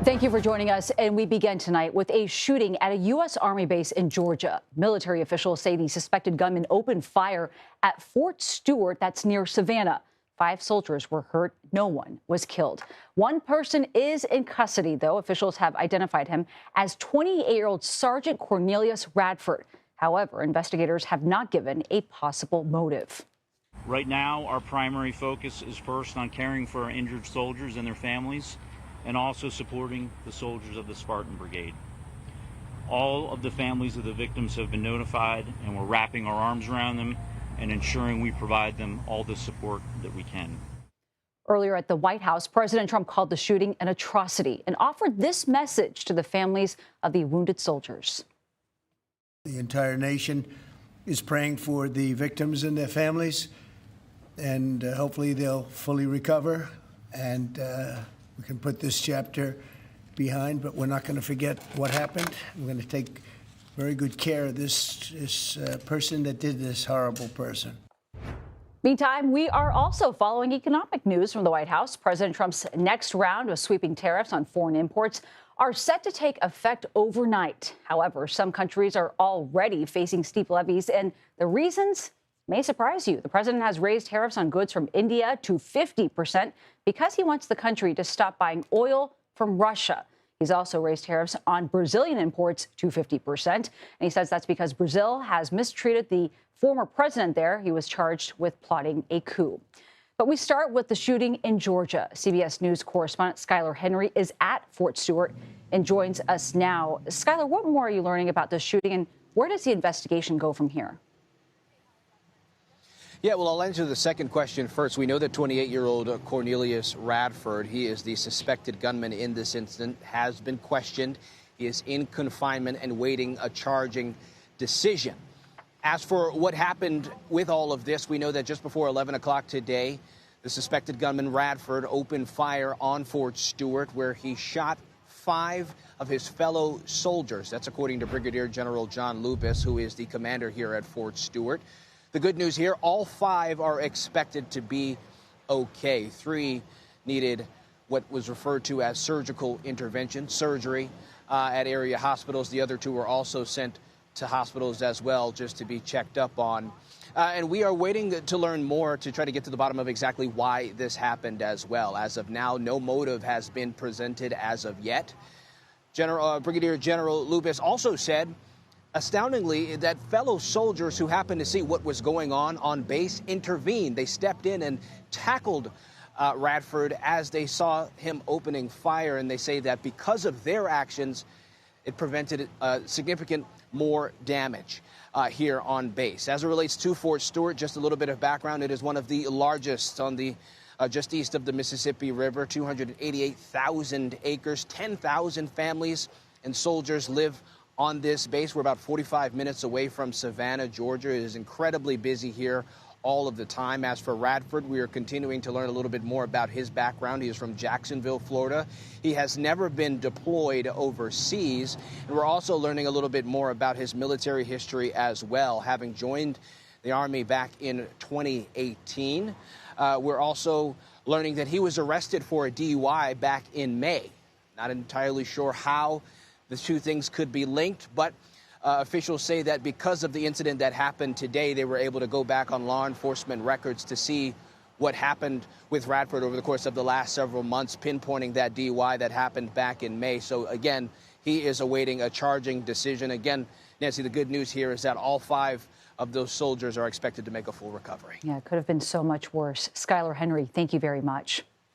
Thank you for joining us. And we begin tonight with a shooting at a U.S. Army base in Georgia. Military officials say the suspected gunman opened fire at Fort Stewart, that's near Savannah. 5 soldiers were hurt. No one was killed. One person is in custody, though. Officials have identified him as 28-year-old Sergeant Cornelius Radford. However, investigators have not given a possible motive. Right now, our primary focus is first on caring for our injured soldiers and their families, and also supporting the soldiers of the Spartan Brigade. All of the families of the victims have been notified, and we're wrapping our arms around them and ensuring we provide them all the support that we can. Earlier at the White House, President Trump called the shooting an atrocity and offered this message to the families of the wounded soldiers. The entire nation is praying for the victims and their families, and hopefully they'll fully recover, and we can put this chapter behind, but we're not going to forget what happened. We're going to take very good care of this person that did this horrible person. Meantime, we are also following economic news from the White House. President Trump's next round of sweeping tariffs on foreign imports are set to take effect overnight. However, some countries are already facing steep levies, and the reasons may surprise you. The president has raised tariffs on goods from India to 50% because he wants the country to stop buying oil from Russia. He's also raised tariffs on Brazilian imports to 50%. And he says that's because Brazil has mistreated the former president there. He was charged with plotting a coup. But we start with the shooting in Georgia. CBS News correspondent Skyler Henry is at Fort Stewart and joins us now. Skyler, what more are you learning about this shooting, and where does the investigation go from here? Yeah, well, I'll answer the second question first. We know that 28-year-old Cornelius Radford, he is the suspected gunman in this incident, has been questioned. He is in confinement and waiting a charging decision. As for what happened with all of this, we know that just before 11 o'clock today, the suspected gunman Radford opened fire on Fort Stewart, where he shot 5 of his fellow soldiers. That's according to Brigadier General John Lupus, who is the commander here at Fort Stewart. The good news here, all 5 are expected to be okay. 3 needed what was referred to as surgical intervention, surgery at area hospitals. The other 2 were also sent to hospitals as well, just to be checked up on. And we are waiting to learn more to try to get to the bottom of exactly why this happened as well. As of now, no motive has been presented as of yet. Brigadier General Lupus also said, astoundingly, that fellow soldiers who happened to see what was going on base intervened. They stepped in and tackled Radford as they saw him opening fire. And they say that because of their actions, it prevented significant more damage here on base. As it relates to Fort Stewart, just a little bit of background. It is one of the largest on the just east of the Mississippi River, 288,000 acres, 10,000 families and soldiers live on this base. We're about 45 minutes away from Savannah, Georgia. It is incredibly busy here all of the time. As for Radford, we are continuing to learn a little bit more about his background. He is from Jacksonville, Florida. He has never been deployed overseas. And we're also learning a little bit more about his military history as well, having joined the Army back in 2018. We're also learning that he was arrested for a DUI back in May. Not entirely sure how the 2 things could be linked, but officials say that because of the incident that happened today, they were able to go back on law enforcement records to see what happened with Radford over the course of the last several months, pinpointing that DUI that happened back in May. So again, he is awaiting a charging decision. Again, Nancy, the good news here is that all 5 of those soldiers are expected to make a full recovery. Yeah, it could have been so much worse. Skyler Henry, thank you very much.